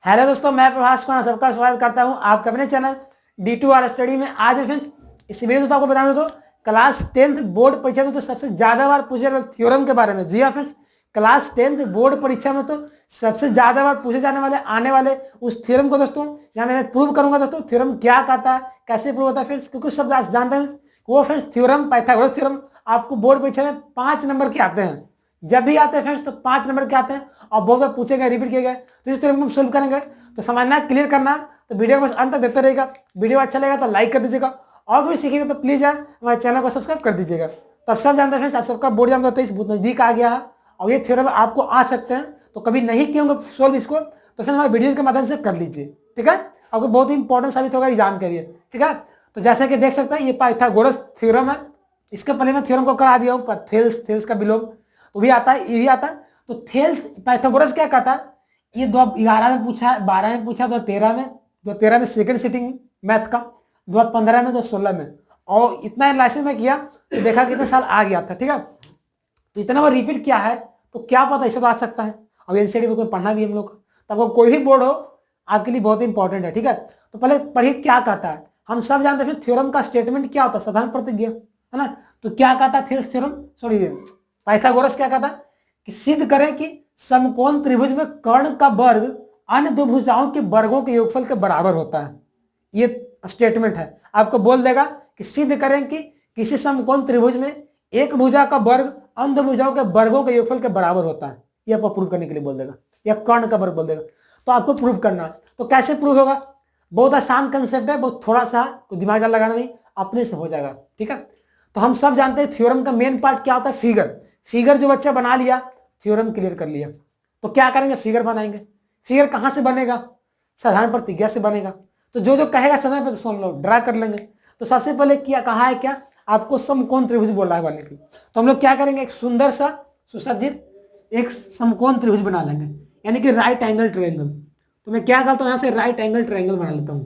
Hello दोस्तों, मैं प्रभास कुमार सबका स्वागत करता हूं आपके अपने चैनल D2R स्टडी में। आज फ्रेंड्स इस वीडियो दोस्तों आपको बता दूं दोस्तों क्लास 10th बोर्ड परीक्षा में तो सबसे ज्यादा बार पूछे जाने वाले थ्योरम के बारे में। जी हाँ फ्रेंड्स, क्लास 10th बोर्ड परीक्षा में तो सबसे ज्यादा बार पूछे जाने वाले आने वाले उस थ्योरम को दोस्तों यहाँ मैं प्रूव करूंगा। दोस्तों थ्योरम क्या कहता है, कैसे प्रूव होता है फ्रेंड्स, क्योंकि सब जानते हैं वो फ्रेंड्स थ्योरम पाइथागोरस थ्योरम आपको बोर्ड परीक्षा में 5 नंबर के आते हैं। जब भी आते हैं फ्रेंड्स तो 5 नंबर के आते हैं और बहुत बार पूछे गए, रिपीट किए गए। तो इस थ्योरम को हम सोल्व करेंगे। तो समझना क्लियर करना, तो वीडियो को बस अंत तक देखते रहेगा। वीडियो अच्छा लगेगा तो लाइक कर दीजिएगा और फिर सीखिएगा तो प्लीज यार हमारे चैनल को सब्सक्राइब कर दीजिएगा। तो सब जानते हैं फ्रेंड्स, आप सबका बोर्ड एग्जाम 23 बहुत नजदीक आ गया है और ये थ्योरम आपको आ सकते हैं। तो कभी नहीं किए होंगे सोल्व इसको तो फ्रेंड्स हमारे वीडियो के माध्यम से कर लीजिए, ठीक है। आपको बहुत ही इंपॉर्टेंट साबित होगा एग्जाम के लिए, ठीक है। तो जैसे कि देख सकते हैं ये पाइथागोरस थ्योरम है। इसके पहले मैं थ्योरम को करा दिया हूँ, थेल्स का विलोम वो भी आता है, ये भी आता है। तो थेल्स पाइथागोरस क्या कहता है, ये 2011 में पूछा है, 12 में पूछा, 2013 में सेकंड सिटिंग मैथ का, 2015 में, 2016 में। और इतना एनालिसिस में किया तो देखा कितने साल आ गया था, ठीक है। तो इतना बार रिपीट किया है तो क्या पता इसे तो आ सकता है। और एनसीईआरटी में कोई पढ़ना भी हम लोग, तो आपको कोई भी बोर्ड हो आपके लिए बहुत इंपॉर्टेंट है, ठीक है। तो पहले पढ़िए क्या कहता है। हम सब जानते हैं थ्योरम का स्टेटमेंट क्या होता है, साधारण प्रतिज्ञा है ना। तो क्या कहता है थेल्स थ्योरम, सॉरी पाइथागोरस क्या कहता है कि सिद्ध करें कि समकोण त्रिभुज में कर्ण का वर्ग अन्य दो भुजाओं के वर्गों के योगफल के बराबर होता है। ये स्टेटमेंट है, आपको बोल देगा कि सिद्ध करें कि किसी समकोण त्रिभुज में एक भुजा का वर्ग अन्य दो भुजाओं के वर्गों के योगफल के बराबर होता है। ये आपको प्रूव करने के लिए बोल देगा, या कर्ण का वर्ग बोल देगा। तो आपको प्रूव करना है। तो कैसे प्रूव होगा, बहुत आसान कंसेप्ट है, बहुत थोड़ा सा दिमाग ज्यादा लगाना नहीं, अपने से हो जाएगा, ठीक है। तो हम सब जानते हैं थ्योरम का मेन पार्ट क्या होता है, फिगर जो बच्चा बना लिया थ्योरम क्लियर कर लिया। तो क्या करेंगे, फिगर बनाएंगे। फिगर कहां से बनेगा, साधारण प्रतिज्ञा से बनेगा। तो जो जो कहेगा समय पे तो सुन लो, ड्रा कर लेंगे। तो सबसे पहले क्या कहा है, क्या आपको समकोण त्रिभुज बोला है बनने के लिए। तो हम लोग क्या करेंगे, एक सुंदर सा सुसज्जित एक समकोण त्रिभुज बना लेंगे, यानी कि राइट एंगल ट्रायंगल। तो मैं क्या करता हूं, यहां से राइट एंगल ट्रायंगल बना लेता हूं,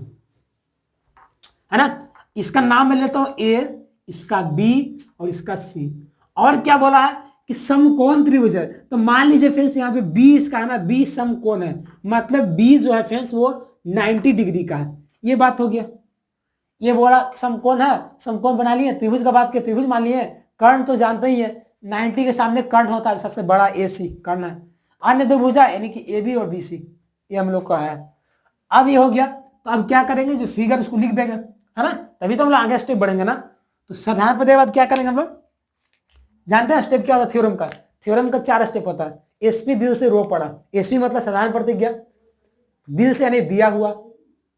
है ना। इसका नाम मैं लेता हूं ए, इसका बी और इसका सी। और क्या बोला है कि समकोण त्रिभुज है। तो मान लीजिए फ्रेंड्स यहाँ जो बी इसका है ना, बी समकोण है, मतलब बी जो है फ्रेंड्स वो 90 डिग्री का है। ये बात हो गया। ये बोला समकोण है, समकोण बना लिए, त्रिभुज का बात किया, त्रिभुज मान लिए। कर्ण तो जानते ही है, 90 के सामने कर्ण होता है, सबसे बड़ा ए सी कर्ण है। अन्य दो भुजा यानी कि ए बी और बी सी, ये हम लोग का है। अब ये हो गया। तो अब क्या करेंगे, जो फिगर उसको लिख देंगे, है ना। तभी तो हम लोग आगे स्टेप बढ़ेंगे ना। तो साधारण पद के बाद क्या करेंगे हम लोग, जानते हैं स्टेप क्या होता है थ्योरम का। थ्योरम का 4 स्टेप होता है। एसपी दिल से रो पड़ा, एसपी मतलब साधारण प्रतिज्ञा, दिल से यानी दिया हुआ,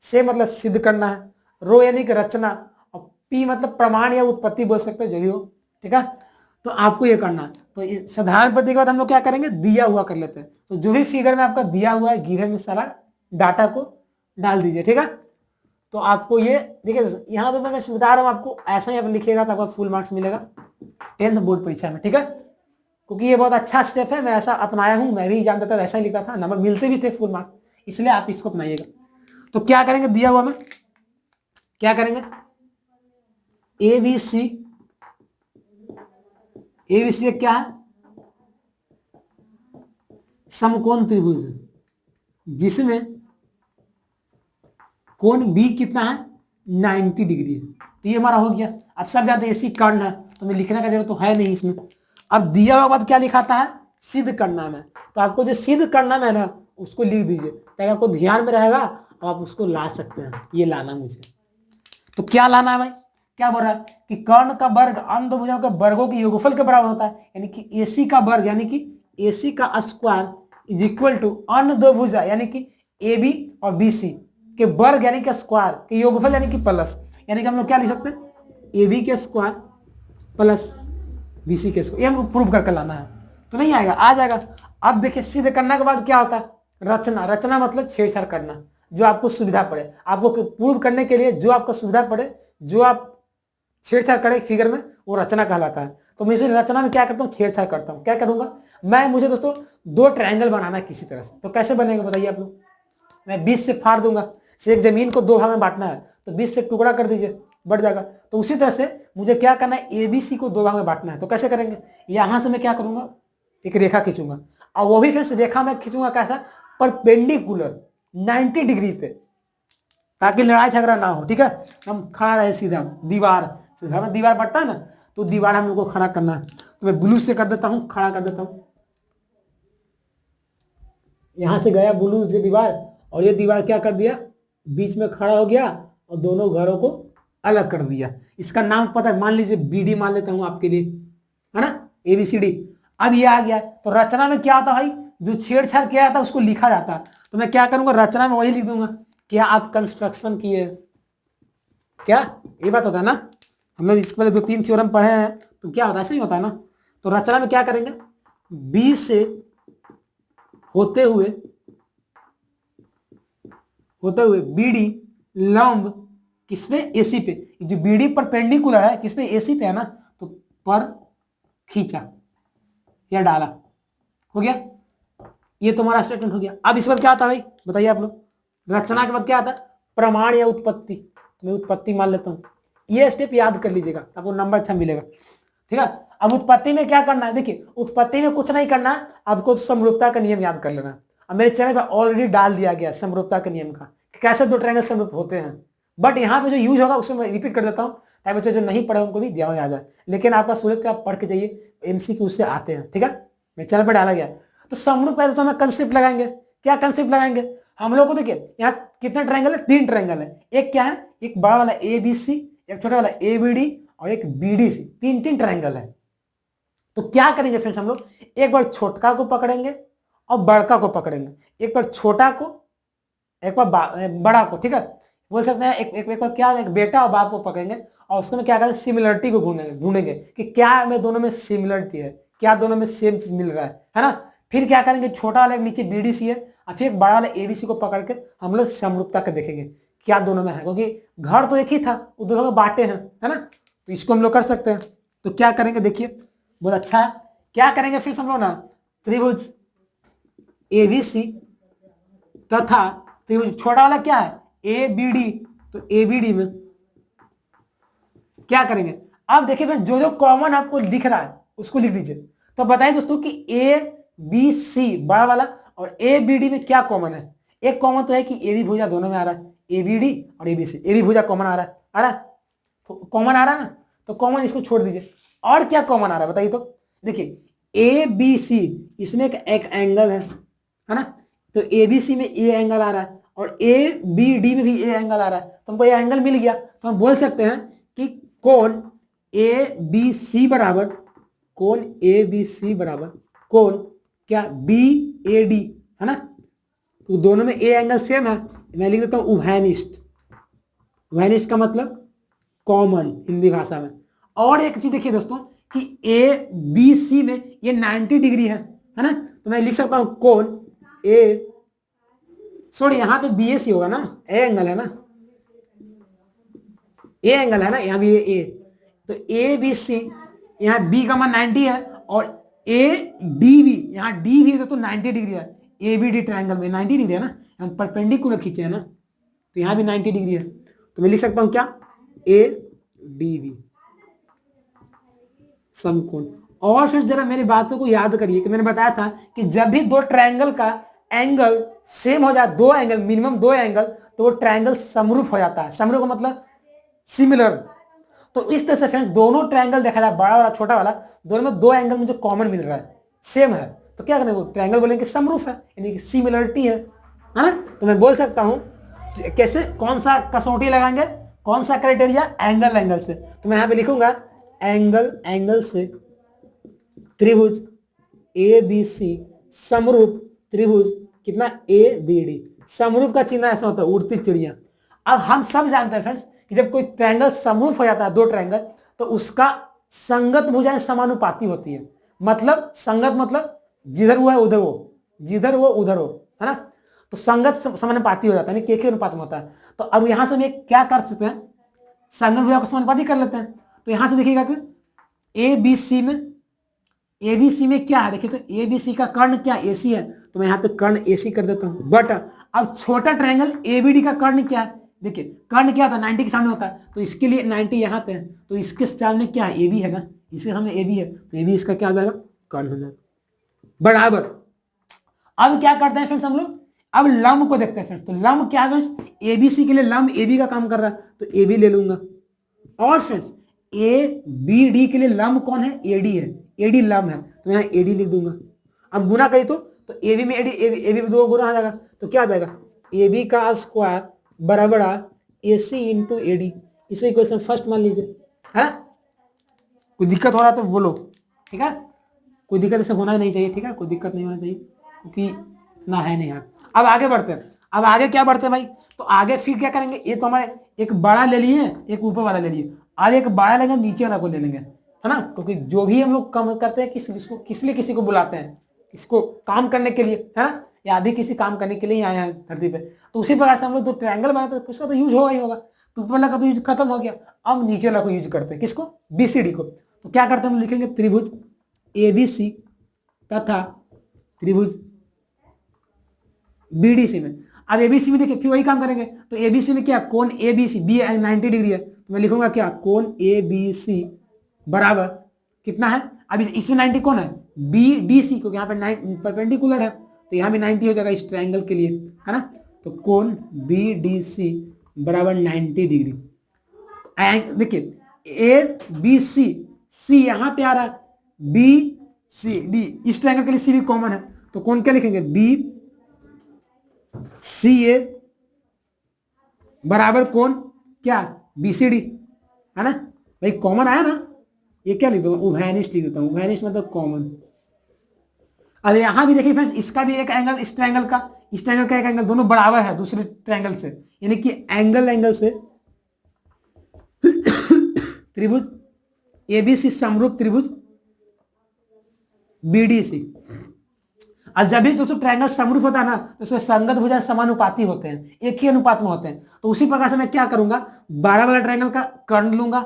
से मतलब सिद्ध करना है, रो यानी कि रचना, और पी मतलब प्रमाण या उत्पत्ति बोल सकते हैं, जो भी हो, ठीक है। तो आपको ये करना है। तो साधारण प्रतिज्ञा के बाद हम लोग क्या करेंगे, दिया हुआ कर लेते हैं। तो जो भी फिगर में आपका दिया हुआ है गिवन में सारा डाटा को डाल दीजिए, ठीक है। तो आपको ये देखिए, यहाँ तो मैं बता रहा हूँ आपको, ऐसा ही आप लिखिएगा तो आपको फुल मार्क्स मिलेगा 10th बोर्ड परीक्षा में, ठीक है। क्योंकि ये बहुत अच्छा स्टेप है, मैं ऐसा अपनाया हूँ, मैं भी एग्जाम देता था ऐसा ही लिखा था, नंबर मिलते भी थे फुल मार्क्स, इसलिए आप इसको अपनाइएगा। तो क्या करेंगे, दिया हुआ में क्या करेंगे, A B C, A B C क्या है, समकोण त्रिभुज जिसमें कोण बी कितना है, 90 डिग्री है। तो ये हमारा हो गया। अब सब जानते हैं एसी कर्ण है, तो मैं लिखने का जरूरत तो है नहीं इसमें। अब दिया हुआ बाद क्या लिखाता है, सिद्ध करना है। तो आपको जो सिद्ध करना है ना उसको लिख दीजिए, ताकि आपको ध्यान में रहेगा और आप उसको ला सकते हैं। ये लाना मुझे, तो क्या लाना है भाई, क्या बोल रहा है कि कर्ण का वर्ग अन्य दो भुजाओं के वर्गों के योगफल के बराबर होता है। यानी कि एसी का वर्ग यानी कि एसी का स्क्वायर इज इक्वल टू अन्य दो भुजा यानी कि ए बी और बी सी के वर्ग यानी कि स्क्वायर के योगफल यानी कि प्लस, यानी कि हम लोग क्या लिख सकते हैं, ए बी के स्क्वायर प्लस बी सी के स्क्वायर। ये हमको प्रूव करके लाना है। तो नहीं आएगा, आ जाएगा। अब देखिए सिद्ध करने के बाद क्या होता है, रचना। रचना मतलब छेड़छाड़ करना, जो आपको सुविधा पड़े, आपको प्रूव करने के लिए जो आपको सुविधा पड़े, जो आप छेड़छाड़ करें फिगर में, वो रचना कहलाता है। तो मैं इस रचना में क्या करता हूँ, छेड़छाड़ करता हूँ। क्या करूंगा मैं, मुझे दोस्तों 2 ट्रायंगल बनाना है किसी तरह से। तो कैसे बनेगा बताइए आप लोग, मैं 20 से फाड़ दूंगा, से एक जमीन को 2 भाग में बांटना है, तो 20 से टुकड़ा कर दीजिए, बढ़ जाएगा। तो उसी तरह से मुझे क्या करना है, एबीसी को 2 भाग में बांटना है। तो कैसे करेंगे, यहां से मैं क्या करूंगा, एक रेखा खींचूंगा, और वो भी फ्रेंड्स रेखा में खींचूंगा कैसा, परपेंडिकुलर, 90 डिग्री पे, ताकि लड़ाई झगड़ा ना हो। ठीक है, हम खड़ा रहे सीधा, दीवार से दीवार बढ़ता है ना, तो दीवार हम लोग को खड़ा करना है। तो मैं ब्लू से कर देता हूँ, खड़ा कर देता हूँ। यहां से गया ब्लू से दीवार, और ये दीवार क्या कर दिया, बीच में खड़ा हो गया और दोनों घरों को अलग कर दिया। इसका नाम पता है, मान लीजिए बीडी मान लेता हूं आपके लिए, है ना, ABCD। अब ये आ गया, तो रचना में क्या आता भाई, जो छेड़छाड़ किया जाता है उसको लिखा जाता है। तो मैं क्या करूंगा, रचना में वही लिख दूंगा, क्या आप कंस्ट्रक्शन किए, क्या ये बात होता है ना। हम लोग इसके पहले 2-3 थ्योरम पढ़े हैं, तो क्या होता है, ऐसे ही होता है ना। तो रचना में क्या करेंगे, बी से होते हुए बीडी लंब किसपे, AC पे। जो बीडी परपेंडिकुलर है किसपे, AC पे है ना, तो पर खींचा या डाला, हो गया। ये तुम्हारा स्टेटमेंट हो गया। अब इस बाद क्या आता है भाई, बताइए आप लोग। रचना के बाद क्या आता है, प्रमाण या उत्पत्ति। तो मैं उत्पत्ति मान लेता हूं, ये स्टेप याद कर लीजिएगा, आपको नंबर अच्छा मिलेगा। ठीक है, अब उत्पत्ति में क्या करना है, देखिए उत्पत्ति में कुछ नहीं करना, आपको समरूपता का नियम याद कर लेना। अब मेरे चैनल पर ऑलरेडी डाल दिया गया समरूपता के नियम का, कि कैसे दो ट्रायंगल समरूप होते हैं। बट यहाँ पे जो यूज होगा उसमें मैं रिपीट कर देता हूँ, ताकि बच्चे जो नहीं पढ़े उनको भी दिया आ जाए। लेकिन आपका सूरत का पढ़ के जाइए, MCQ से आते हैं। ठीक है, मेरे चैनल पर डाला गया। तो समरूप का तो हमें कंसेप्ट लगाएंगे। क्या कंसेप्ट लगाएंगे, हम लोग को देखिए यहाँ कितने ट्रायंगल है, 3 ट्रायंगल है। एक क्या है, एक बड़ा वाला ABC, एक छोटा वाला ABD और एक BDC, 3 ट्रायंगल है। तो क्या करेंगे फ्रेंड्स, हम लोग एक बार छोटका को पकड़ेंगे और बड़का को पकड़ेंगे, एक बार छोटा को एक बार बड़ा को। ठीक है, बोल सकते हैं एक बार क्या, एक बेटा और बाप को पकड़ेंगे और उसमें क्या करेंगे, सिमिलरिटी को ढूंढेंगे कि क्या में दोनों में सिमिलरिटी है, क्या दोनों में सेम चीज मिल रहा है ना। फिर क्या करेंगे, छोटा वाले नीचे BDC है और फिर बड़ा वाले ABC को पकड़ के हम लोग समरूपता के देखेंगे क्या दोनों में है, क्योंकि घर तो एक ही था, वो दोनों को बांटे हैं, है ना। तो इसको हम लोग कर सकते हैं। तो क्या करेंगे, देखिए बहुत अच्छा है। क्या करेंगे फिर हम लोग ना, त्रिभुज ABC तथा त्रिभुज छोटा वाला क्या है, ABD, तो ABD में क्या करेंगे। अब देखिए फिर जो जो कॉमन आपको दिख रहा है उसको लिख दीजिए। तो बताइए दोस्तों कि ABC बड़ा वाला और ABD में क्या कॉमन है। एक कॉमन तो है कि AB भुजा दोनों में आ रहा है, ABD और ABC, AB भुजा कॉमन आ रहा है, तो कॉमन आ रहा है ना, तो कॉमन इसको छोड़ दीजिए। और क्या कॉमन आ रहा है बताइए। तो देखिए ABC इसमें एक एंगल है ना, तो ABC में A एंगल आ रहा है और ABD में भी A एंगल आ रहा है, तो हमको ये एंगल मिल गया। तो हम बोल सकते हैं कि कोण ABC बराबर कोण क्या BAD, है ना। तो दोनों में A एंगल सेम है, मैं लिख देता हूं उभयनिष्ठ। उभयनिष्ठ का मतलब कॉमन हिंदी भाषा में। और एक चीज देखिए दोस्तों कि ABC में ये 90 डिग्री है ना, तो मैं लिख सकता हूं कोण यहां पे BAC होगा ना, A एंगल है ना, A एंगल है ना, यहां भी A, तो ABC यहाँ B का मान 90 है और ADB यहाँ D भी है तो 90 डिग्री है। ABD ट्रायंगल में 90 डिग्री है ना, हम परपेंडिकुलर खींचे है ना, तो यहाँ भी 90 डिग्री है। तो मैं लिख सकता हूँ क्या, ADB समकोण। और फिर जरा मेरी बातों को याद करिए कि मैंने बताया था कि जब भी दो ट्रायंगल का एंगल सेम हो जाए, दो एंगल मिनिमम 2 एंगल, तो वो ट्रायंगल समरूप हो जाता है। समरूप का मतलब सिमिलर। तो इस तरह से फ्रेंड्स दोनों ट्रायंगल देखा जाए, बड़ा वाला छोटा वाला, दोनों में 2 एंगल मुझे कॉमन मिल रहा है, सेम है, तो क्या करेंगे, ट्रायंगल बोलेंगे समरूप है, यानी कि सिमिलरिटी है ना। तो मैं बोल सकता हूं कैसे, कौन सा कसौटी लगाएंगे, कौन सा क्राइटेरिया, एंगल से। तो मैं यहां पे लिखूंगा एंगल से त्रिभुज ABC समरूप त्रिभुज कितना ABD। समरूप का चिन्ह ऐसा होता है उड़ती चिड़िया। अब हम सब जानते हैं फ्रेंड्स कि जब कोई ट्रायंगल समरूप हो जाता है, 2 ट्रायंगल, तो उसका संगत भुजाएं समानुपाती होती है। मतलब संगत मतलब जिधर वो है उधर वो, जिधर वो उधर हो, है ना। तो संगत समानुपाती हो जाता है, के अनुपात में होता है। तो अब यहां से हम क्या कर सकते हैं, संगत भुजा को समानुपाती कर लेते हैं। तो यहां से देखिएगा कि ABC में क्या है, देखिए तो ABC का कर्ण क्या AC है, तो मैं यहाँ पे कर्ण AC कर देता हूँ। बट अब छोटा ट्रायंगल ABD का कर्ण क्या है, देखिए कर्ण क्या था, 90 के सामने होता है, तो इसके लिए 90 यहाँ पे है, तो इसके सामने क्या है, AB है ना, इसके सामने AB है, तो AB इसका क्या हो जाएगा, कर्ण हो जाएगा बराबर। अब क्या करते हैं फ्रेंड्स हम लोग, अब लंब को देखते हैं फ्रेंड्स। तो लंब क्या है फ्रेंड्स, एबीसी के लिए लंब एबी का काम कर रहा है तो एबी ले लूंगा। और फ्रेंड्स ए बी डी के लिए लंब कौन है, एडी है, एडी लंब है तो यहाँ एडी लिख दूंगा। अब गुना करी तो एबी में एडी, एबी में 2 गुना आ जाएगा तो क्या आ जाएगा, एबी का स्क्वायर बराबर एसी इंटू एडी। इसको इक्वेशन फर्स्ट मान लीजिए, है कोई दिक्कत हो रहा तो बोलो, ठीक है, कोई दिक्कत ऐसे होना ही नहीं चाहिए, ठीक है, कोई दिक्कत नहीं होना चाहिए क्योंकि ना है नहीं यार। अब आगे बढ़ते हैं, अब आगे क्या बढ़ते हैं भाई, तो आगे फिर क्या करेंगे, ये तो हमारे एक बड़ा ले लिए, एक ऊपर वाला ले लिए, और एक बड़ा लेंगे नीचे वाला को ले लेंगे, है ना, क्योंकि जो भी हम लोग काम करते हैं किस लिए किसी को बुलाते हैं, किसको काम करने के लिए, है ना, या भी किसी काम करने के लिए आए हैं धरती पे। तो उसी प्रकार से हम लोग तो ट्रायंगल बनाते हैं, उसका तो यूज होगा ही होगा। तो ऊपर वाला का तो यूज खत्म हो गया, अब नीचे वाला को यूज करते हैं, किसको, बीसीडी को। तो क्या करते हैं, हम लिखेंगे त्रिभुज एबीसी तथा त्रिभुज बीडीसी में। अब एबीसी में देखिए फिर वही काम करेंगे, तो एबीसी में क्या, कोण एबीसी, बी 90 डिग्री है तो मैं लिखूंगा क्या, कोण एबीसी बराबर कितना है, अब इसमें 90 कौन है, बी डी सी, क्योंकि यहाँ पे परपेंडिकुलर है तो यहाँ भी 90 हो जाएगा इस ट्रायंगल के लिए, है ना। तो कोण बी डी सी बराबर 90 डिग्री। देखिए ए बी सी, सी यहाँ पे आ रहा है, बी सी डी, इस ट्रायंगल के लिए सी भी कॉमन है तो कौन क्या लिखेंगे, बी सी ए बराबर कौन क्या, बी सी डी, है ना भाई, कॉमन आया ना, ये क्या लिख दो, उभयनिष्ठ लिख देता हूँ, उभयनिष्ठ मतलब कॉमन। अब यहां भी देखिए फ्रेंड्स, इसका भी एक एंगल, इस ट्रायंगल का, इस ट्रायंगल का एक एंगल, दोनों बराबर है दूसरे ट्रायंगल से, यानी कि एंगल से त्रिभुज एबीसी समरूप त्रिभुज बीडीसी। और जब भी दोस्तों ट्रायंगल समरूप होता है ना तो उसमें संगत भुजा समानुपाती होते हैं, एक ही अनुपात में होते हैं। तो उसी प्रकार से मैं क्या करूंगा, बड़ा वाला ट्रायंगल का कर्ण लूंगा,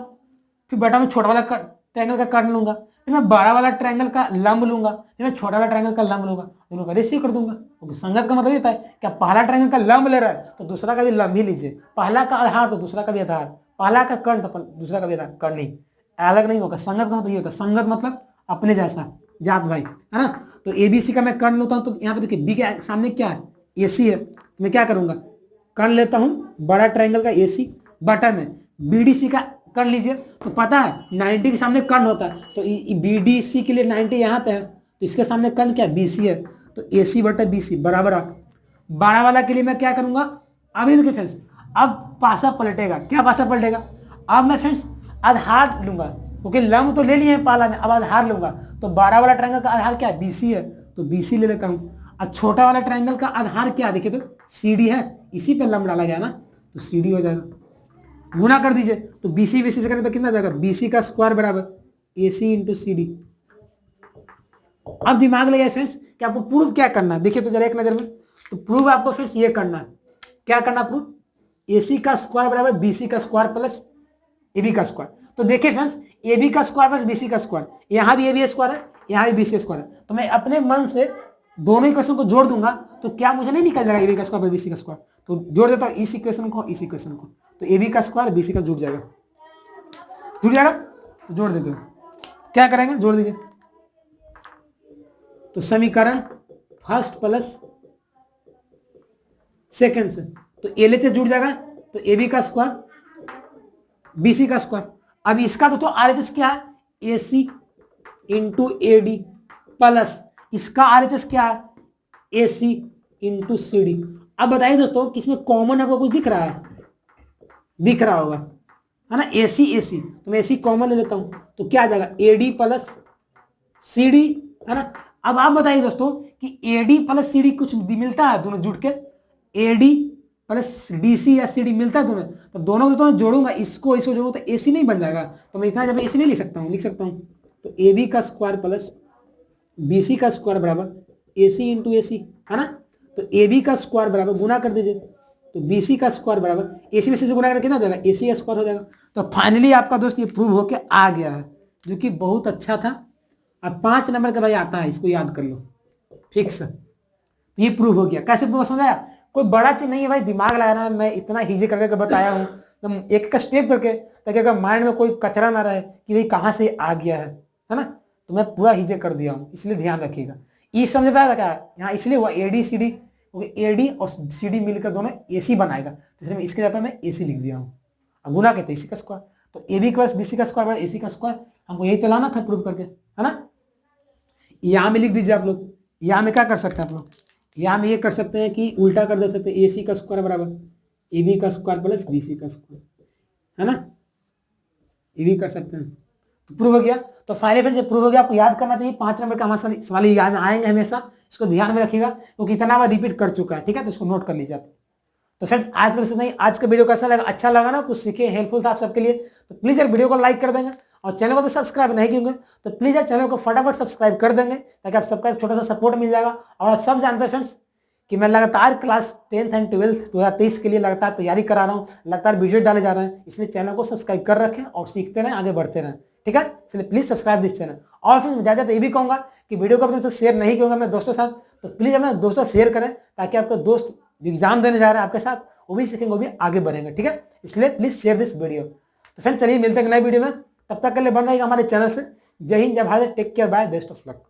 फिर बटा में छोटा वाला ट्रायंगल का कर्ण लूंगा, फिर मैं बड़ा वाला ट्रायंगल का लंब लूंगा, फिर मैं छोटा वाला ट्रायंगल का लंब लूंगा, दोनों का रेशियो कर दूंगा। क्योंकि संगत का मतलब ये है क्या, पहला ट्रायंगल का लंब ले रहा है तो दूसरा का भी लंब ही लीजिए, पहला का आधार तो दूसरा का भी आधार, पहला का कर्ण तो दूसरा का भी आधार, कर्ण नहीं अलग नहीं होगा। संगत का मतलब ये होता है, संगत मतलब अपने जैसा, जात भाई, है ना। तो एबीसी का मैं कर्ण लेता हूं तो यहाँ पे देखिए बी के सामने क्या है, एसी है, तो मैं क्या करूंगा, कर्ण लेता हूं बड़ा ट्रायंगल का एसी, बटा में बीडीसी का कर्ण लीजिए, तो पता है 90 के सामने कर्ण होता है, तो बीडीसी के लिए 90 यहाँ पे है तो इसके सामने कर्ण क्या, बीसी है, तो एसी बटा बीसी बराबर 12 वाला के लिए मैं क्या करूंगा, अब ये देखिए फ्रेंड्स, अब पासा पलटेगा, क्या पासा पलटेगा, अब मैं फ्रेंड्स आधार लूंगा, क्योंकि लंब तो ले लिए हैं पहला में, अब आधार लूंगा, तो 12 वाला ट्रायंगल का आधार क्या है, बीसी है तो बीसी ले लेता हूँ। और छोटा वाला ट्रायंगल का आधार क्या है, देखिए तो सीडी है, इसी पे लंब डाला गया ना तो सीडी हो जाएगा, गुना कर दीजिए तो बीसी बीसी से करें तो कितना जाएगा, बीसी का स्क्वायर बराबर एसी इंटू सी डी। अब दिमाग लगाइए फ्रेंड्स कि आपको प्रूफ क्या करना है, देखिए तो जरा एक नजर में, तो प्रूफ आपको फ्रेंड्स ये करना है, क्या करना प्रूफ, एसी का स्क्वायर बराबर बीसी का स्क्वायर प्लस एबी का स्क्वायर। तो देखिए फ्रेंड्स, एबी का स्क्वायर प्लस बीसी का स्क्वायर, यहाँ भी एबी स्क्वायर है, यहाँ भी बीसी स्क्वायर है, तो मैं अपने मन से दोनों इक्वेशन को जोड़ दूंगा तो क्या मुझे नहीं निकल जाएगा एबी का स्क्वायर बीसी का स्क्वायर, तो जोड़ देता हूँ इस इक्वेशन को इस इक्वेशन को, तो एबी का स्क्वायर बीसी का जुड़ जाएगा, तो जोड़ देते हो, क्या करेंगे, जोड़ दीजिए, तो समीकरण फर्स्ट प्लस सेकेंड से, तो एल से जुड़ जाएगा, तो एबी का स्क्वायर बीसी का स्क्वायर। अब इसका तो आरएचएस क्या है, एसी इंटू एडी प्लस इसका आरएचएस क्या है, एसी इंटू सीडी। अब बताइए दोस्तों किसमें कॉमन आपको कुछ दिख रहा है, दिख रहा होगा, है ना, एसी एसी, तो मैं एसी कॉमन ले लेता हूं तो क्या आ जाएगा, एडी प्लस सीडी, है ना। अब आप बताइए दोस्तों कि एडी प्लस सीडी कुछ मिलता है दोनों जुड़ के, एडी प्लस डीसी या सीडी मिलता है दोनों, तो दोनों को तो मैं जोड़ूंगा, इसको जोड़ूंगा तो एसी नहीं बन जाएगा, तो मैं इतना जब एसी नहीं लिख सकता हूँ, लिख सकता हूँ तो एबी का स्क्वायर प्लस बीसी का स्क्वायर बराबर एसी इंटू एसी, है ना। तो एबी का स्क्वायर बराबर गुना कर दीजिए, तो बीसी का स्क्वायर बराबर एसी में से गुना करके कितना हो जाएगा, एसी का स्क्वायर हो जाएगा। तो फाइनली आपका दोस्त ये प्रूव होके आ गया है, जो कि बहुत अच्छा था। अब 5 नंबर का भाई आता है, इसको याद कर लो फिक्स, तो ये प्रूव हो गया। कैसे प्रूव समझ आया, कोई बड़ा चीज नहीं है भाई, दिमाग लगाना है, मैं इतना ईजी करके बताया हूँ तो एक का स्टेप करके, ताकि अगर माइंड में कोई कचरा ना रहे कि भाई कहाँ से आ गया है ना, तो मैं पूरा ईजी कर दिया हूँ, इसलिए ध्यान रखिएगा। ई समझ पाया था क्या यहाँ, इसलिए हुआ एडी सी डी क्योंकि एडी और सी डी मिलकर दोनों AC बनाएगा, तो इसलिए इसके जगह पे मैं AC लिख दिया हूँ। अब गुना के तो AC का स्क्वायर, तो AB प्लस BC का स्क्वायर AC का स्क्वायर, हमको यही तो लाना था प्रूव करके, है ना। यहाँ में लिख दीजिए आप लोग, यहाँ में क्या कर सकते हैं आप लोग, यहाँ में ये कर सकते हैं कि उल्टा कर दे सकते हैं, AC का स्क्वायर बराबर AB का स्क्वायर प्लस BC का स्क्वायर, है ना, ये भी कर सकते हैं। तो प्रूव हो गया। तो फाइनली फ्रेंड्स, प्रूव हो गया। आपको याद करना चाहिए, 5 नंबर का हमारे सवाल याद आएंगे हमेशा, इसको ध्यान में रखिएगा क्योंकि इतना बार रिपीट कर चुका है, ठीक है, तो इसको नोट कर लीजिए आप। तो फ्रेंड्स आज के नहीं, आज का वीडियो कैसा लगा, अच्छा लगा ना, कुछ सीखे, हेल्पफुल था आप सबके लिए, तो प्लीज यार वीडियो को लाइक कर देंगे और चैनल को तो सब्सक्राइब नहीं किए तो प्लीज यार चैनल को फटाफट सब्सक्राइब कर देंगे ताकि आप सबका एक छोटा सा सपोर्ट मिल जाएगा। और आप सब जानते हैं फ्रेंड्स कि मैं लगातार क्लास 10th एंड 12th 2023 के लिए लगातार तैयारी करा रहा हूँ, लगातार वीडियो डाले जा रहे हैं, इसलिए चैनल को सब्सक्राइब कर रखें और सीखते रहें, आगे बढ़ते रहें, ठीक है। इसलिए प्लीज सब्सक्राइब दिस चैनल। और फिर मैं ज़्यादा ये भी कहूँगा कि वीडियो को अपने से शेयर नहीं करूँगा अपने दोस्तों के साथ, तो प्लीज़ अपने दोस्तों शेयर करें ताकि आपके दोस्त जो एग्जाम देने जा रहे हैं आपके साथ वो भी सीखेंगे, वो भी आगे बढ़ेंगे, ठीक है। इसलिए प्लीज शेयर दिस वीडियो। तो फ्रेंड्स चलिए मिलते हैं नए वीडियो में, तब तक के लिए बन रहेगा हमारे चैनल से। जय हिंद, जय Bharat, take care, bye, best of luck.